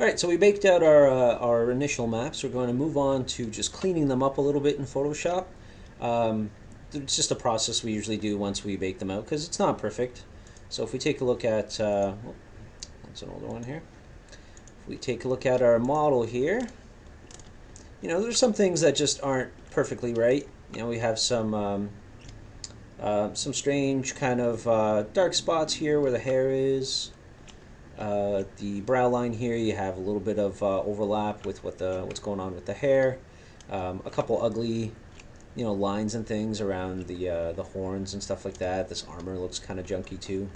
All right, so we baked out our initial maps. We're going to move on to just cleaning them up a little bit in Photoshop. Um, it's just a process we usually do once we bake them out because it's not perfect. So if we take a look at, that's an older one here. If we take a look at our model here, there's some things that just aren't perfectly right. We have some strange kind of dark spots here where the hair is. The brow line here, you have a little bit of overlap with what's going on with the hair. A couple ugly, lines and things around the horns and stuff like that. This armor looks kind of junky too.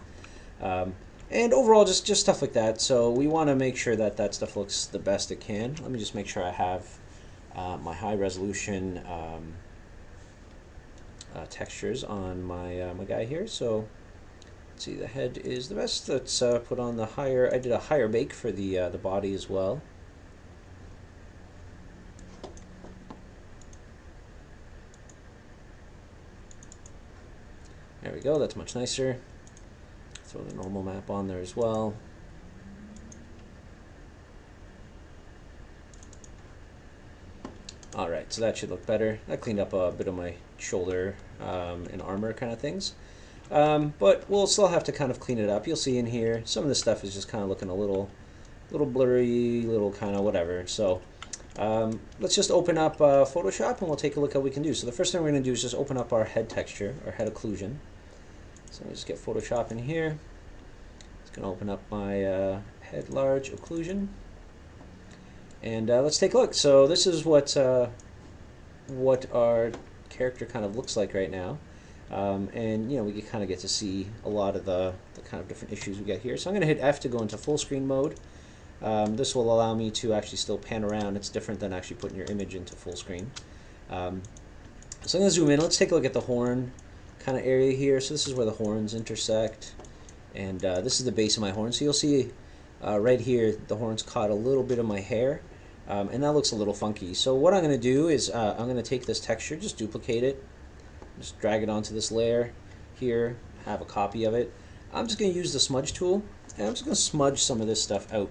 And overall, just stuff like that. So we want to make sure that that stuff looks the best it can. Let me just make sure I have my high resolution textures on my guy here. So let's see, the head is the best. Let's put on the higher. I did a higher bake for the body as well. There we go. That's much nicer. Throw the normal map on there as well. Alright, so that should look better. I cleaned up a bit of my shoulder and armor kind of things. But we'll still have to kind of clean it up. You'll see in here, some of this stuff is just kind of looking a little blurry, little kind of whatever. So let's just open up Photoshop and we'll take a look at what we can do. So the first thing we're going to do is just open up our head texture, our head occlusion. So let me just get Photoshop in here. It's going to open up my head large occlusion. And let's take a look. So this is what our character kind of looks like right now. And we can kind of get to see a lot of the kind of different issues we get here. So I'm going to hit F to go into full screen mode. This will allow me to actually still pan around. It's different than actually putting your image into full screen. So I'm going to zoom in. Let's take a look at the horn kind of area here. So this is where the horns intersect. And this is the base of my horn. So you'll see right here the horns caught a little bit of my hair. And that looks a little funky. So what I'm going to do is I'm going to take this texture, just duplicate it, just drag it onto this layer here, have a copy of it. I'm just going to use the smudge tool, and I'm just going to smudge some of this stuff out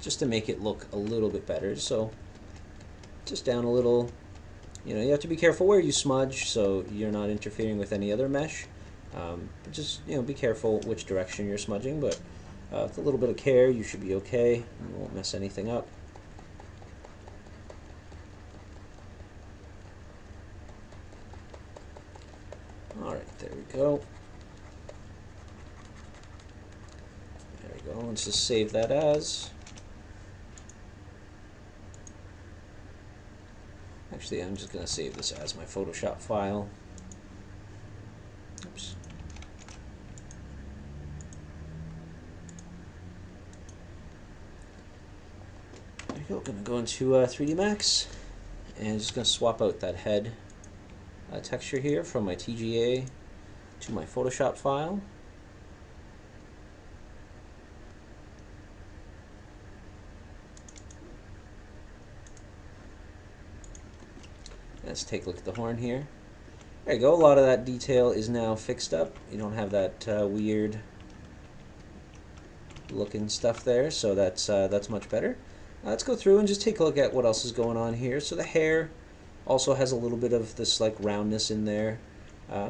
just to make it look a little bit better. So just down a little, you have to be careful where you smudge so you're not interfering with any other mesh. But just be careful which direction you're smudging, but with a little bit of care you should be okay. You won't mess anything up. Alright, there we go. There we go. Let's just save that as. Actually, I'm just going to save this as my Photoshop file. Oops. There we go. Going to go into 3D Max and just going to swap out that head texture here from my TGA to my Photoshop file. Let's take a look at the horn here. There you go. A lot of that detail is now fixed up. You don't have that weird looking stuff there, so that's much better. Let's go through and just take a look at what else is going on here. So the hair also has a little bit of this like roundness in there,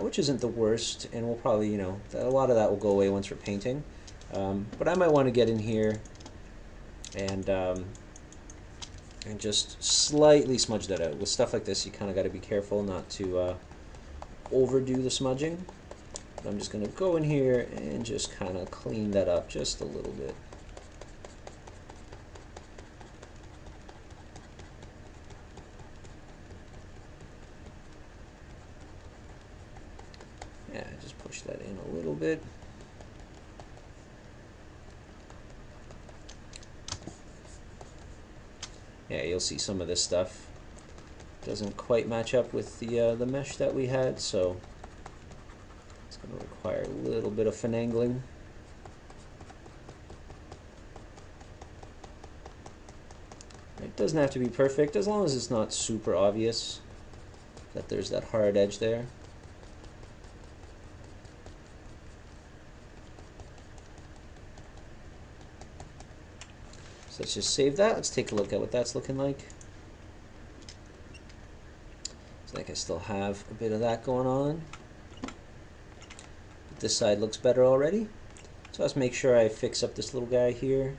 which isn't the worst, and we'll probably, a lot of that will go away once we're painting. But I might want to get in here and just slightly smudge that out. With stuff like this, you kind of got to be careful not to overdo the smudging. I'm just going to go in here and just kind of clean that up just a little bit. Yeah, just push that in a little bit. Yeah, you'll see some of this stuff doesn't quite match up with the mesh that we had, so it's going to require a little bit of finagling. It doesn't have to be perfect, as long as it's not super obvious that there's that hard edge there. So let's just save that. Let's take a look at what that's looking like. Looks like I still have a bit of that going on. But this side looks better already. So let's make sure I fix up this little guy here.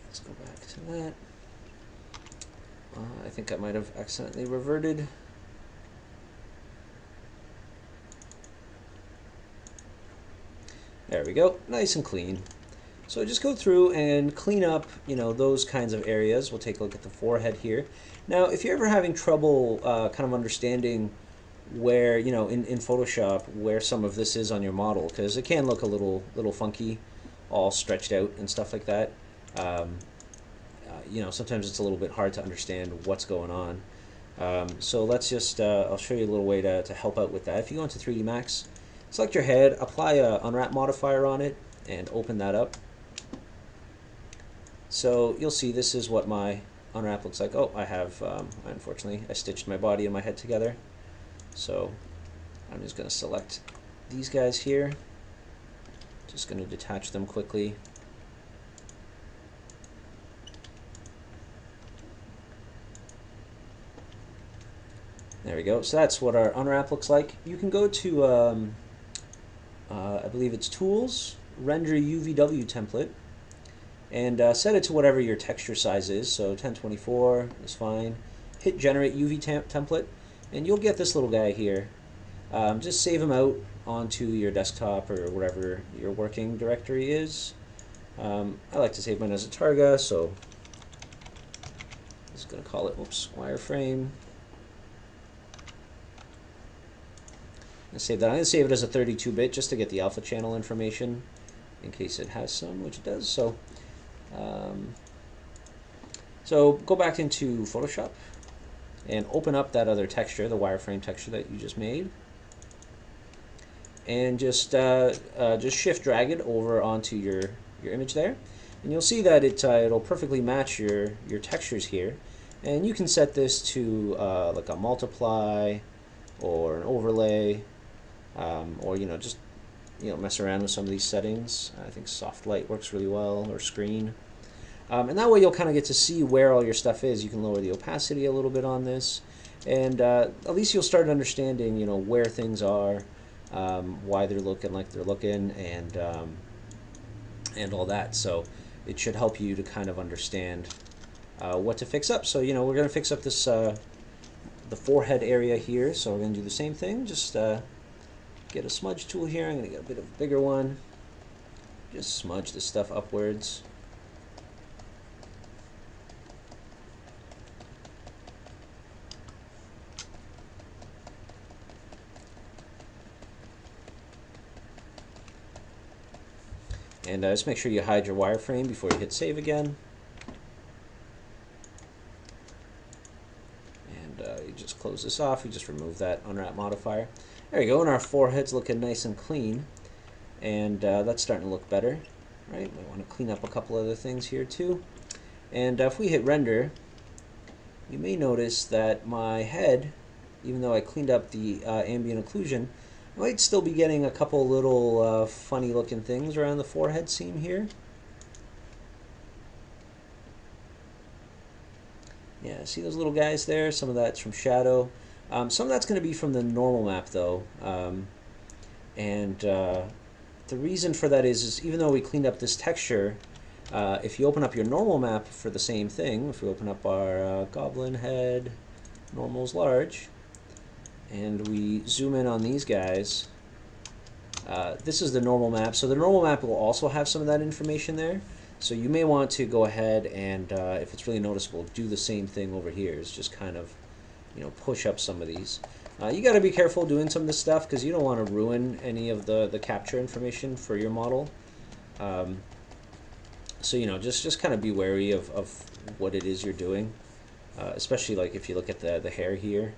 Let's go back to that. I think I might have accidentally reverted. There we go, nice and clean. So just go through and clean up, those kinds of areas. We'll take a look at the forehead here. Now, if you're ever having trouble kind of understanding where, in Photoshop, where some of this is on your model, because it can look a little funky, all stretched out and stuff like that. Sometimes it's a little bit hard to understand what's going on. So let's just, I'll show you a little way to help out with that. If you go into 3D Max, select your head, apply a unwrap modifier on it, and open that up. So you'll see this is what my unwrap looks like. Oh, I have, unfortunately, I stitched my body and my head together. So I'm just going to select these guys here. Just going to detach them quickly. There we go. So that's what our unwrap looks like. You can go to, I believe it's Tools, Render UVW Template, and set it to whatever your texture size is. So 1024 is fine. Hit Generate UV Template, and you'll get this little guy here. Just save him out onto your desktop or whatever your working directory is. I like to save mine as a Targa, so I'm just going to call it, wireframe. Save that. I'm going to save it as a 32-bit just to get the alpha channel information in case it has some, which it does. So, so go back into Photoshop and open up that other texture, the wireframe texture that you just made, and just shift drag it over onto your image there, and you'll see that it'll perfectly match your textures here. And you can set this to like a multiply or an overlay. Or just mess around with some of these settings. I think soft light works really well, or screen, and that way you'll kind of get to see where all your stuff is. You can lower the opacity a little bit on this, and at least you'll start understanding where things are, why they're looking like they're looking, and all that. So it should help you to kind of understand what to fix up. So we're going to fix up this the forehead area here. So we're going to do the same thing. Just get a smudge tool here. I'm going to get a bit of a bigger one. Just smudge this stuff upwards. And just make sure you hide your wireframe before you hit save again. And you just close this off. You just remove that unwrap modifier. There you go, and our forehead's looking nice and clean, and that's starting to look better. Right, might want to clean up a couple other things here too. And if we hit render, you may notice that my head, even though I cleaned up the ambient occlusion, I might still be getting a couple little funny looking things around the forehead seam here. Yeah, see those little guys there? Some of that's from shadow. Some of that's going to be from the normal map though, and the reason for that is even though we cleaned up this texture, if you open up your normal map for the same thing, if we open up our goblin head, normal's large, and we zoom in on these guys, this is the normal map. So the normal map will also have some of that information there. So you may want to go ahead and, if it's really noticeable, do the same thing over here. Is just kind of push up some of these. You got to be careful doing some of this stuff because you don't want to ruin any of the capture information for your model. So just kind of be wary of what it is you're doing, especially like if you look at the hair here.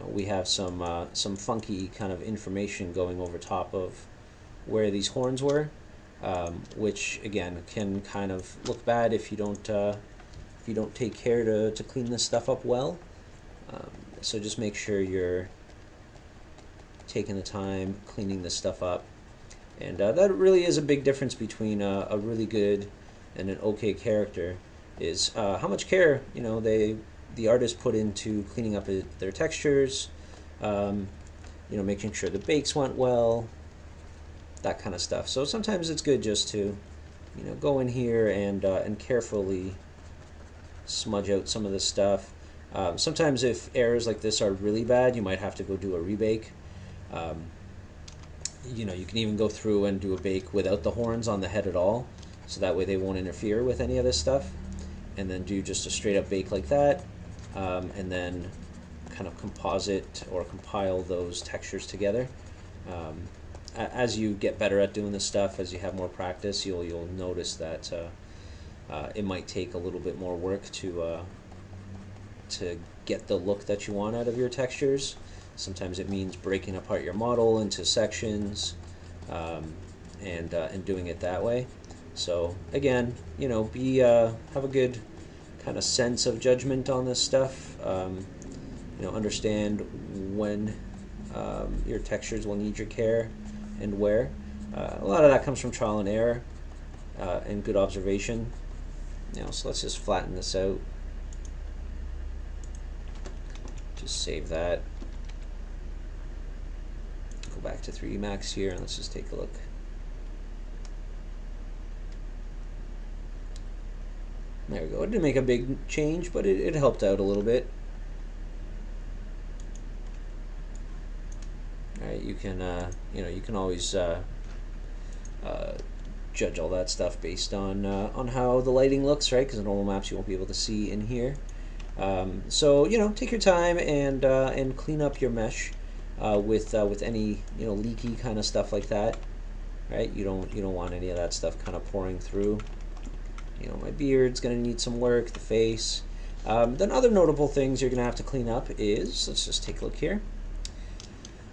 We have some funky kind of information going over top of where these horns were, which again can kind of look bad if you don't if you don't take care to clean this stuff up well. So just make sure you're taking the time cleaning this stuff up. And that really is a big difference between a really good and an okay character, is how much care the artist put into cleaning up their textures, making sure the bakes went well, that kind of stuff. So sometimes it's good just to go in here and carefully smudge out some of this stuff. Sometimes if errors like this are really bad, you might have to go do a rebake. You can even go through and do a bake without the horns on the head at all, so that way they won't interfere with any of this stuff, and then do just a straight up bake like that, and then kind of composite or compile those textures together. As you get better at doing this stuff, as you have more practice, you'll notice that it might take a little bit more work to get the look that you want out of your textures. Sometimes it means breaking apart your model into sections, and doing it that way. So again, have a good kind of sense of judgment on this stuff. Understand when your textures will need your care and where. A lot of that comes from trial and error and good observation. So let's just flatten this out. Just save that. Go back to 3D Max here and let's just take a look. There we go. It didn't make a big change, but it helped out a little bit. Alright, you can always judge all that stuff based on how the lighting looks, right? Because in normal maps you won't be able to see in here. So take your time and clean up your mesh with any leaky kind of stuff like that, right? You don't want any of that stuff kind of pouring through. My beard's gonna need some work, the face. Then other notable things you're gonna have to clean up is, let's just take a look here.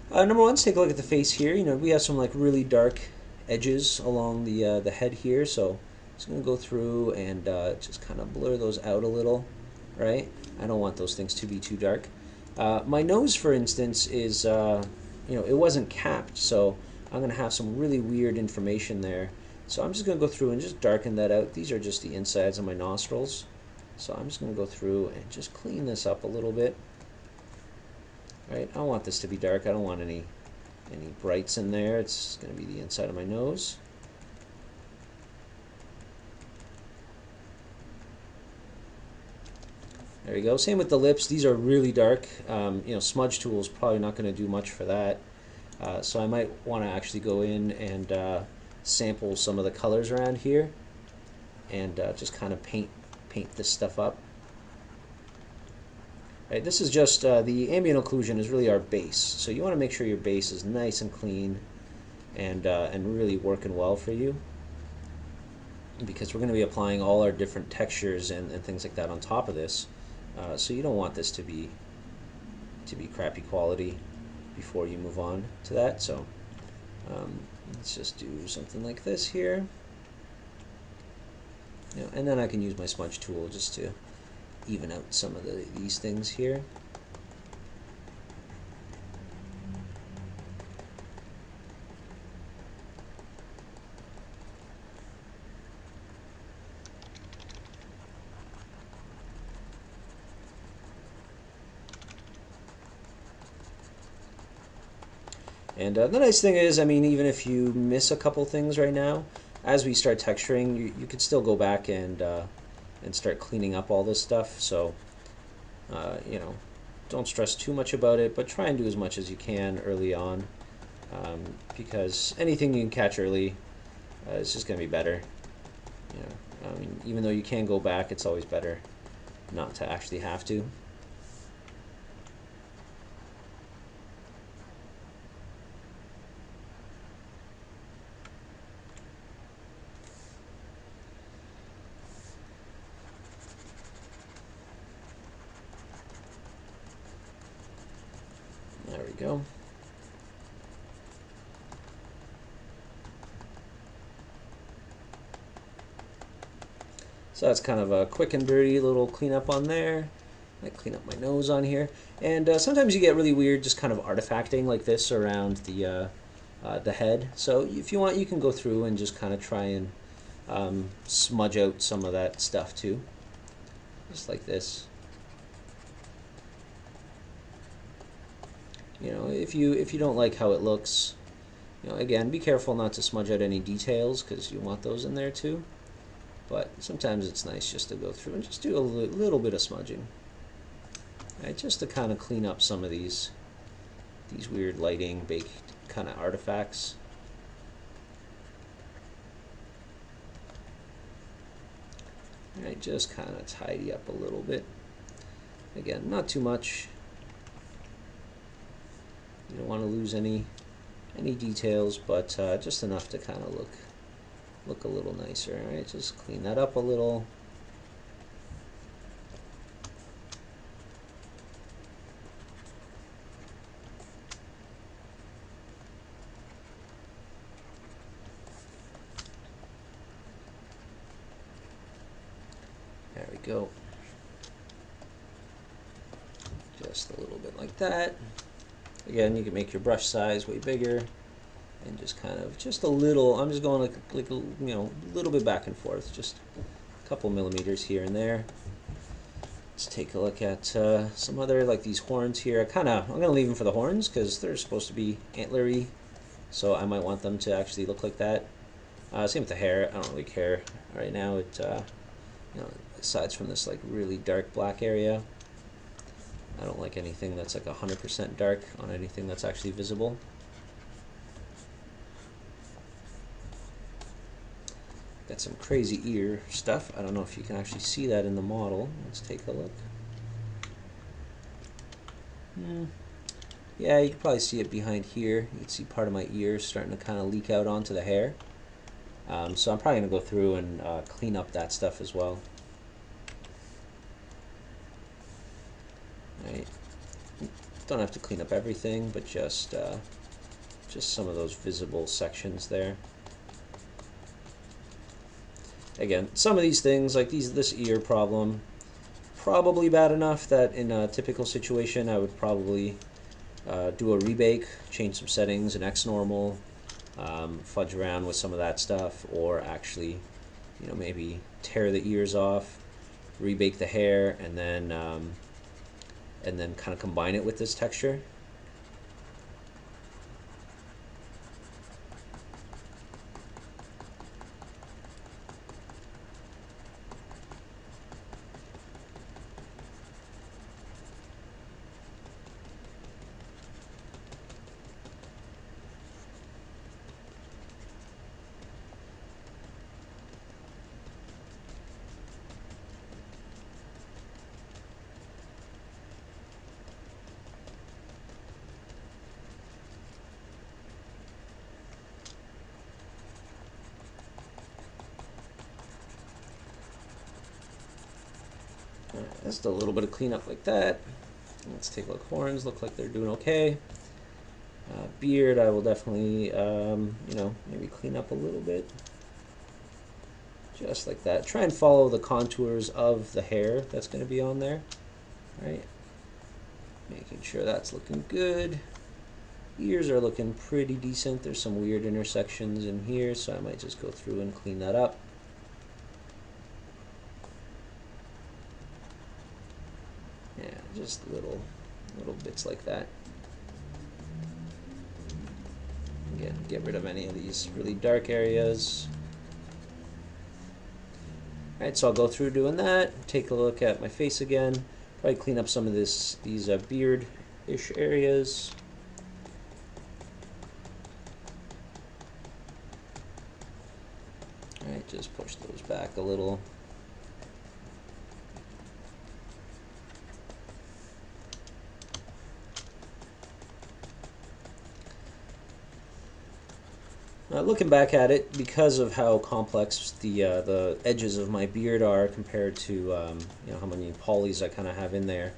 Number one, let's take a look at the face here. We have some like really dark edges along the head here, so I'm just gonna go through and just kind of blur those out a little, right? I don't want those things to be too dark. My nose, for instance, is it wasn't capped, so I'm gonna have some really weird information there. So I'm just going to go through and just darken that out. These are just the insides of my nostrils. So I'm just going to go through and just clean this up a little bit. Right? I don't want this to be dark. I don't want any brights in there. It's going to be the inside of my nose. There you go. Same with the lips. These are really dark. Smudge tool is probably not going to do much for that. So I might want to actually go in and sample some of the colors around here and just kind of paint this stuff up. Right, this is just the ambient occlusion is really our base, so you want to make sure your base is nice and clean and really working well for you, because we're going to be applying all our different textures and things like that on top of this, so you don't want this to be crappy quality before you move on to that. So let's just do something like this here. And then I can use my smudge tool just to even out some of these things here. And the nice thing is, even if you miss a couple things right now, as we start texturing, you could still go back and start cleaning up all this stuff. So, don't stress too much about it, but try and do as much as you can early on, because anything you can catch early is just going to be better. Even though you can go back, it's always better not to actually have to. There we go. So that's kind of a quick and dirty little cleanup on there. I clean up my nose on here. And sometimes you get really weird just kind of artifacting like this around the head. So if you want, you can go through and just kind of try and smudge out some of that stuff too. Just like this. You know, if you don't like how it looks, you know, again, be careful not to smudge out any details because you want those in there too. But sometimes it's nice just to go through and just do a little bit of smudging. Right, just to kind of clean up some of these weird lighting baked kind of artifacts. Right, just kind of tidy up a little bit. Again, not too much. You don't want to lose any details, but just enough to kind of look a little nicer. All right, just clean that up a little. There we go. Just a little bit like that. Again, you can make your brush size way bigger, and just kind of just a little. I'm just going like you know, a little bit back and forth, just a couple millimeters here and there. Let's take a look at some other, like these horns here. I'm gonna leave them for the horns because they're supposed to be antlery, so I might want them to actually look like that. Same with the hair. I don't really care right now. It you know, aside from this like really dark black area, I don't like anything that's like 100% dark on anything that's actually visible. Got some crazy ear stuff. I don't know if you can actually see that in the model. Let's take a look. Yeah, you can probably see it behind here. You can see part of my ear starting to kind of leak out onto the hair. So I'm probably going to go through and clean up that stuff as well. Right. Don't have to clean up everything, but just some of those visible sections there. Again, some of these things, like this ear problem, probably bad enough that in a typical situation I would probably do a rebake, change some settings in X-Normal, fudge around with some of that stuff, or actually, you know, maybe tear the ears off, rebake the hair, and then kind of combine it with this texture. Just a little bit of cleanup like that. Let's take a look. Horns look like they're doing okay. Beard, I will definitely, you know, maybe clean up a little bit. Just like that. Try and follow the contours of the hair that's going to be on there. Right? Making sure that's looking good. Ears are looking pretty decent. There's some weird intersections in here, so I might just go through and clean that up. Yeah, just little bits like that. Again, get rid of any of these really dark areas. Alright, so I'll go through doing that, take a look at my face again, probably clean up some of these beard-ish areas. Alright, just push those back a little. Looking back at it, because of how complex the edges of my beard are compared to you know, how many polys I kind of have in there,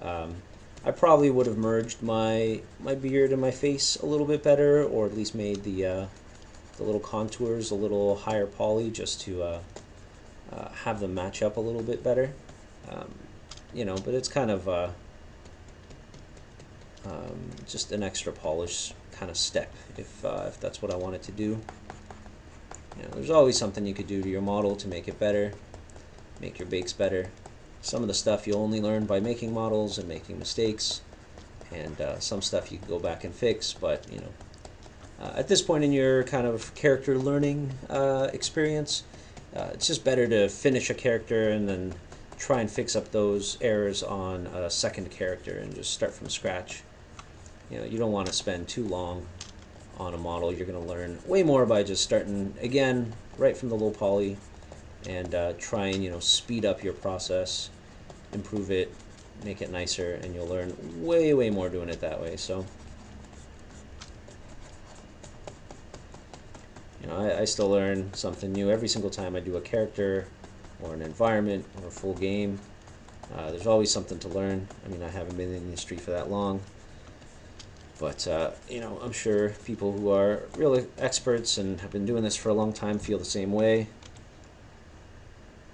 I probably would have merged my beard and my face a little bit better, or at least made the little contours a little higher poly, just to have them match up a little bit better. You know, but it's kind of just an extra polish kind of step if that's what I wanted to do. You know, there's always something you could do to your model to make it better, make your bakes better. Some of the stuff you only learn by making models and making mistakes, and some stuff you can go back and fix, but you know, at this point in your kind of character learning experience, it's just better to finish a character and then try and fix up those errors on a second character and just start from scratch. You know, you don't want to spend too long on a model. You're going to learn way more by just starting again right from the low poly and try and, you know, speed up your process, improve it, make it nicer, and you'll learn way more doing it that way. So, you know, I still learn something new every single time I do a character or an environment or a full game. There's always something to learn. I mean, I haven't been in the industry for that long, but you know, I'm sure people who are real experts and have been doing this for a long time feel the same way.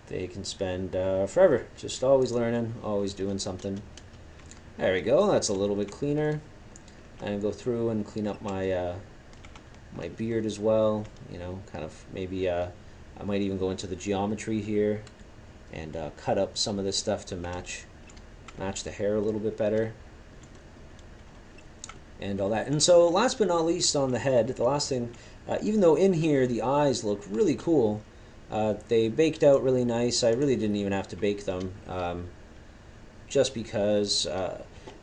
They can spend forever just always learning, always doing something. There we go, that's a little bit cleaner. And go through and clean up my my beard as well. You know, kind of maybe I might even go into the geometry here and cut up some of this stuff to match the hair a little bit better and all that. And so last but not least on the head, the last thing, even though in here the eyes look really cool, they baked out really nice. I really didn't even have to bake them, just because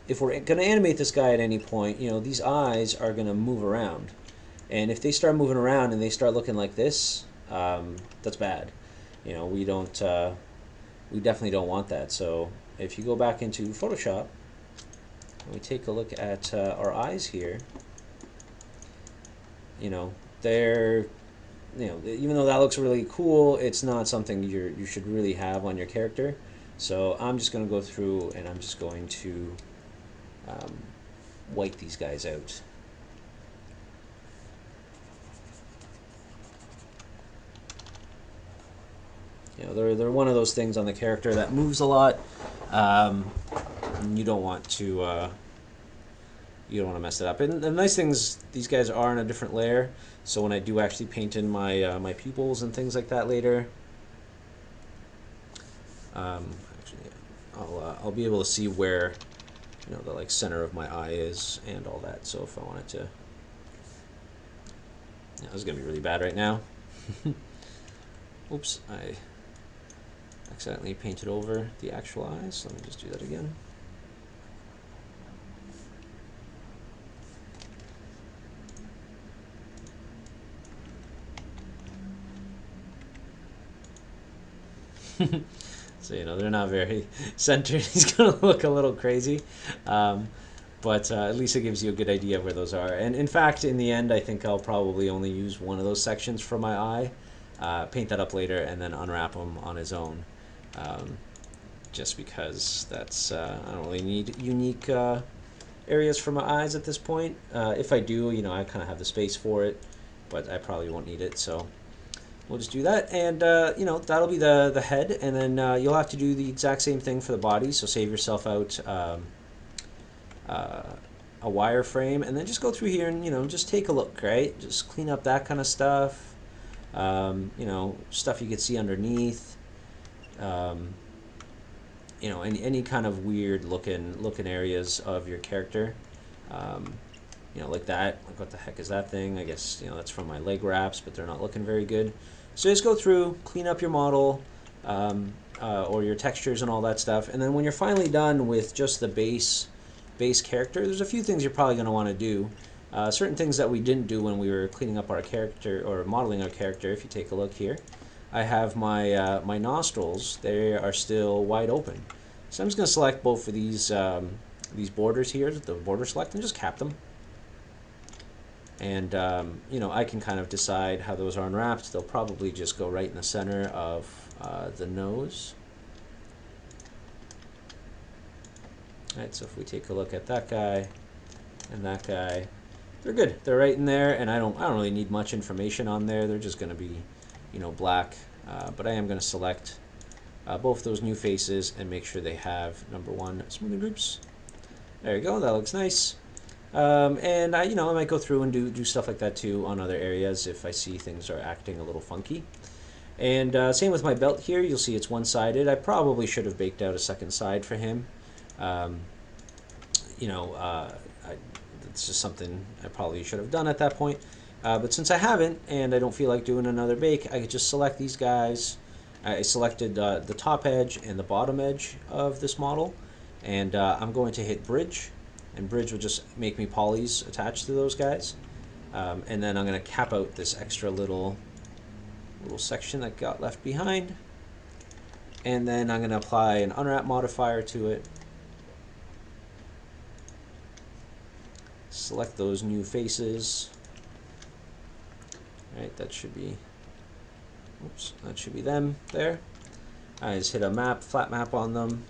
if we're going to animate this guy at any point, you know, these eyes are going to move around. And if they start moving around and they start looking like this, that's bad. You know, we definitely don't want that. So if you go back into Photoshop and we take a look at our eyes here, you know, they're, you know, even though that looks really cool, it's not something you should really have on your character. So I'm just going to go through and I'm just going to white these guys out. You know, they're one of those things on the character that moves a lot. You don't want to mess it up. And the nice thing is these guys are in a different layer, so when I do actually paint in my my pupils and things like that later, actually, I'll be able to see where, you know, the like center of my eye is and all that. So if I wanted to, yeah, this is gonna be really bad right now. Oops, I accidentally painted over the actual eyes. Let me just do that again. So, you know, they're not very centered. He's going to look a little crazy. But at least it gives you a good idea of where those are. And in fact, in the end, I think I'll probably only use one of those sections for my eye, paint that up later, and then unwrap them on his own. Just because that's, I don't really need unique areas for my eyes at this point. If I do, you know, I kind of have the space for it, but I probably won't need it. So we'll just do that, and you know, that'll be the head, and then you'll have to do the exact same thing for the body. So save yourself out a wireframe, and then just go through here and, you know, just take a look, right? Just clean up that kind of stuff. You know, stuff you could see underneath. You know, any kind of weird looking areas of your character. You know, like that. Like, what the heck is that thing? I guess, you know, that's from my leg wraps, but they're not looking very good. So just go through, clean up your model, or your textures and all that stuff. And then when you're finally done with just the base character, there's a few things you're probably going to want to do. Certain things that we didn't do when we were cleaning up our character or modeling our character. If you take a look here, I have my my nostrils. They are still wide open. So I'm just going to select both of these borders here, the border select, and just cap them. And you know, I can kind of decide how those are unwrapped. They'll probably just go right in the center of the nose. All right, so if we take a look at that guy and that guy, they're good. They're right in there, and I don't really need much information on there. They're just going to be, you know, black but I am going to select both those new faces and make sure they have number 1 smoothing groups. There you go, that looks nice. And I might go through and do stuff like that too on other areas if I see things are acting a little funky. And same with my belt here. You'll see it's one-sided. I probably should have baked out a second side for him. It's just something I probably should have done at that point. But since I haven't, and I don't feel like doing another bake, I could just select these guys. I selected the top edge and the bottom edge of this model, and I'm going to hit bridge, and bridge will just make me polys attached to those guys. And then I'm going to cap out this extra little section that got left behind, and then I'm going to apply an unwrap modifier to it. Select those new faces. All right, that should be, oops, that should be them there. I just hit a map, flat map on them.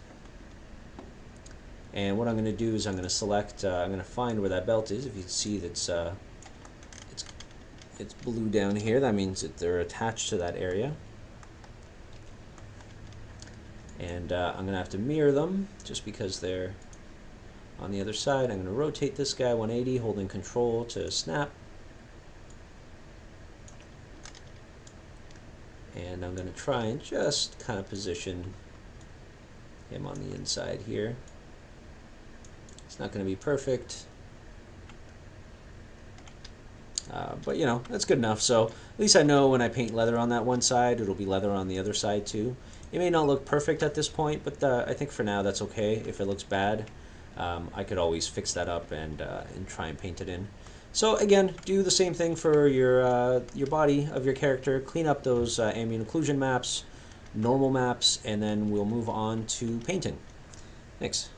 And what I'm going to do is I'm going to select, I'm going to find where that belt is. If you can see that's it's blue down here, that means that they're attached to that area. And I'm going to have to mirror them just because they're on the other side. I'm going to rotate this guy 180, holding control to snap. And I'm going to try and just kind of position him on the inside here. It's not going to be perfect. But that's good enough. So at least I know when I paint leather on that one side, it'll be leather on the other side too. It may not look perfect at this point, but I think for now that's okay. If it looks bad, I could always fix that up and try and paint it in. So again, do the same thing for your body of your character. Clean up those ambient occlusion maps, normal maps, and then we'll move on to painting. Thanks.